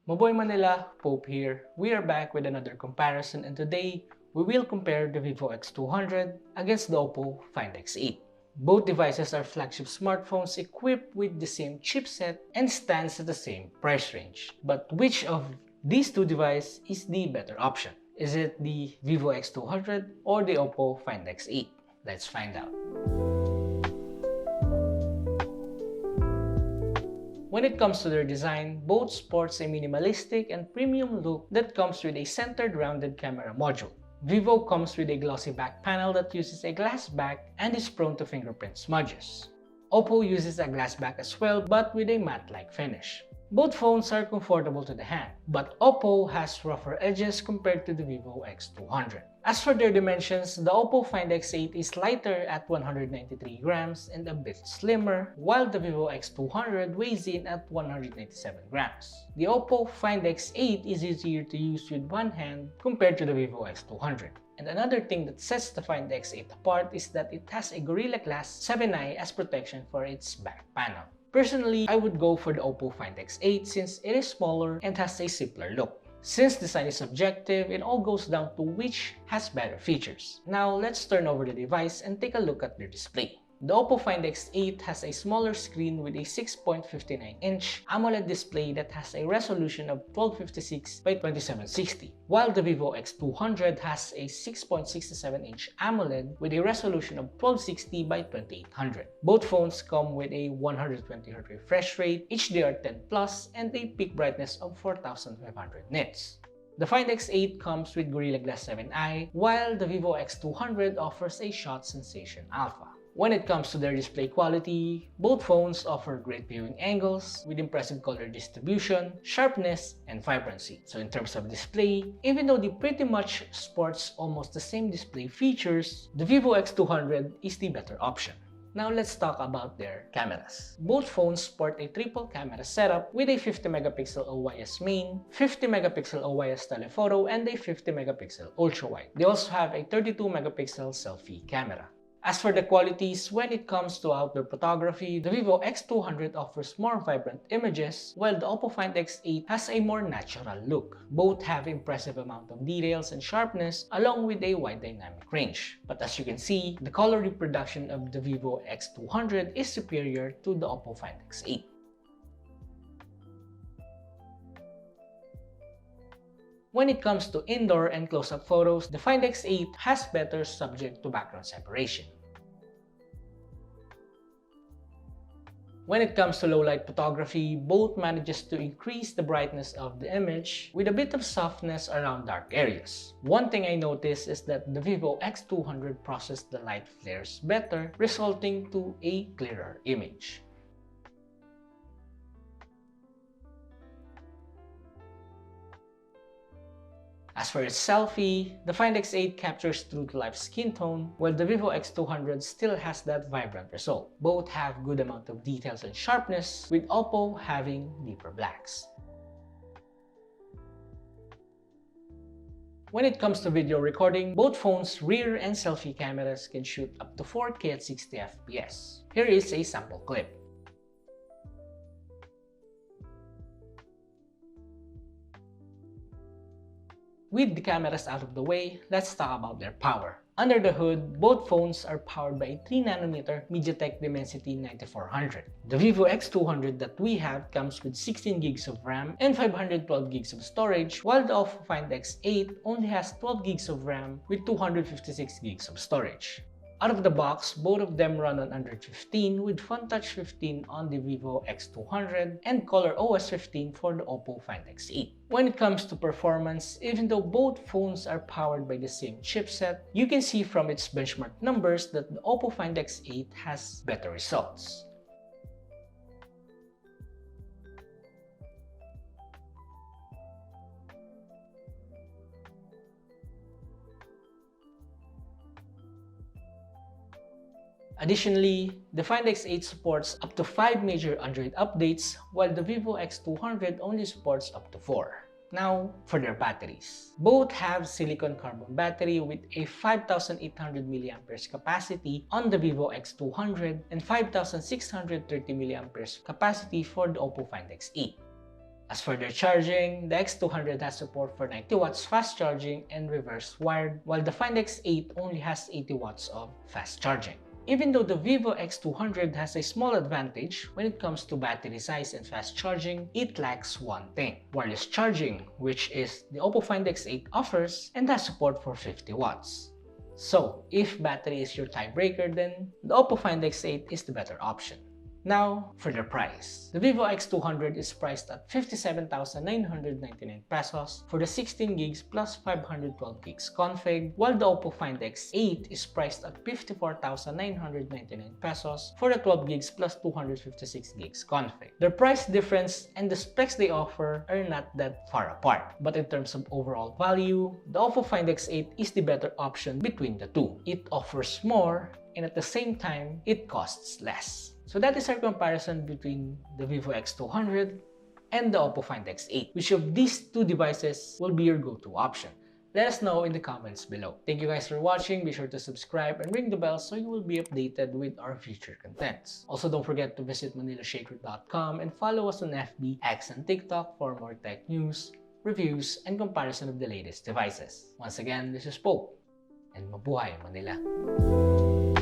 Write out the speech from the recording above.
Maboy Manila, Pope here. We are back with another comparison, and today we will compare the Vivo X200 against the OPPO Find X8. Both devices are flagship smartphones equipped with the same chipset and stands at the same price range. But which of these two devices is the better option? Is it the Vivo X200 or the OPPO Find X8? Let's find out. When it comes to their design, both sports a minimalistic and premium look that comes with a centered rounded camera module. Vivo comes with a glossy back panel that uses a glass back and is prone to fingerprint smudges. OPPO uses a glass back as well, but with a matte-like finish. Both phones are comfortable to the hand, but OPPO has rougher edges compared to the Vivo X200. As for their dimensions, the OPPO Find X8 is lighter at 193 grams and a bit slimmer, while the Vivo X200 weighs in at 197 grams. The OPPO Find X8 is easier to use with one hand compared to the Vivo X200. And another thing that sets the Find X8 apart is that it has a Gorilla Glass 7i as protection for its back panel. Personally, I would go for the OPPO Find X8 since it is smaller and has a simpler look. Since design is subjective, it all goes down to which has better features. Now, let's turn over the device and take a look at their display. The OPPO Find X8 has a smaller screen with a 6.59-inch AMOLED display that has a resolution of 1256 by 2760, while the Vivo X200 has a 6.67-inch AMOLED with a resolution of 1260 by 2800. Both phones come with a 120Hz refresh rate, HDR10+, and a peak brightness of 4500 nits. The Find X8 comes with Gorilla Glass 7i, while the Vivo X200 offers a Shot Sensation Alpha. When it comes to their display quality, both phones offer great viewing angles with impressive color distribution, sharpness, and vibrancy. So in terms of display, even though they pretty much sports almost the same display features, the Vivo X200 is the better option. Now let's talk about their cameras. Both phones sport a triple camera setup with a 50MP OIS main, 50MP OIS telephoto, and a 50MP ultra-wide. They also have a 32MP selfie camera. As for the qualities, when it comes to outdoor photography, the Vivo X200 offers more vibrant images, while the OPPO Find X8 has a more natural look. Both have impressive amount of details and sharpness, along with a wide dynamic range. But as you can see, the color reproduction of the Vivo X200 is superior to the OPPO Find X8. When it comes to indoor and close-up photos, the Find X8 has better subject-to-background separation. When it comes to low-light photography, both manages to increase the brightness of the image with a bit of softness around dark areas. One thing I noticed is that the Vivo X200 processed the light flares better, resulting to a clearer image. As for its selfie, the Find X8 captures true-to-life skin tone, while the Vivo X200 still has that vibrant result. Both have good amount of details and sharpness, with OPPO having deeper blacks. When it comes to video recording, both phones' rear and selfie cameras can shoot up to 4K at 60fps. Here is a sample clip. With the cameras out of the way, let's talk about their power. Under the hood, both phones are powered by a 3nm MediaTek Dimensity 9400. The Vivo X200 that we have comes with 16GB of RAM and 512GB of storage, while the OPPO Find X8 only has 12GB of RAM with 256GB of storage. Out of the box, both of them run on Android 15 with FunTouch 15 on the Vivo X200 and ColorOS 15 for the OPPO Find X8. When it comes to performance, even though both phones are powered by the same chipset, you can see from its benchmark numbers that the OPPO Find X8 has better results. Additionally, the Find X8 supports up to 5 major Android updates, while the Vivo X200 only supports up to 4. Now, for their batteries. Both have silicon carbon battery with a 5,800 mAh capacity on the Vivo X200 and 5,630 mAh capacity for the OPPO Find X8. As for their charging, the X200 has support for 90 watts fast charging and reverse wired, while the Find X8 only has 80 watts of fast charging. Even though the Vivo X200 has a small advantage when it comes to battery size and fast charging, it lacks one thing: wireless charging, which is the OPPO Find X8 offers and has support for 50 watts. So, if battery is your tiebreaker, then the OPPO Find X8 is the better option. Now, for the price. The Vivo X200 is priced at 57,999 pesos for the 16 gigs plus 512 gigs config, while the OPPO Find X8 is priced at 54,999 pesos for the 12 gigs plus 256 gigs config. The price difference and the specs they offer are not that far apart, but in terms of overall value, the OPPO Find X8 is the better option between the two. It offers more, and at the same time, it costs less. So that is our comparison between the Vivo X200 and the OPPO Find X8. Which of these two devices will be your go-to option? Let us know in the comments below. Thank you guys for watching. Be sure to subscribe and ring the bell so you will be updated with our future contents. Also, don't forget to visit manilashakers.com and follow us on FB, X, and TikTok for more tech news, reviews, and comparison of the latest devices. Once again, this is Pope, and mabuhay Manila!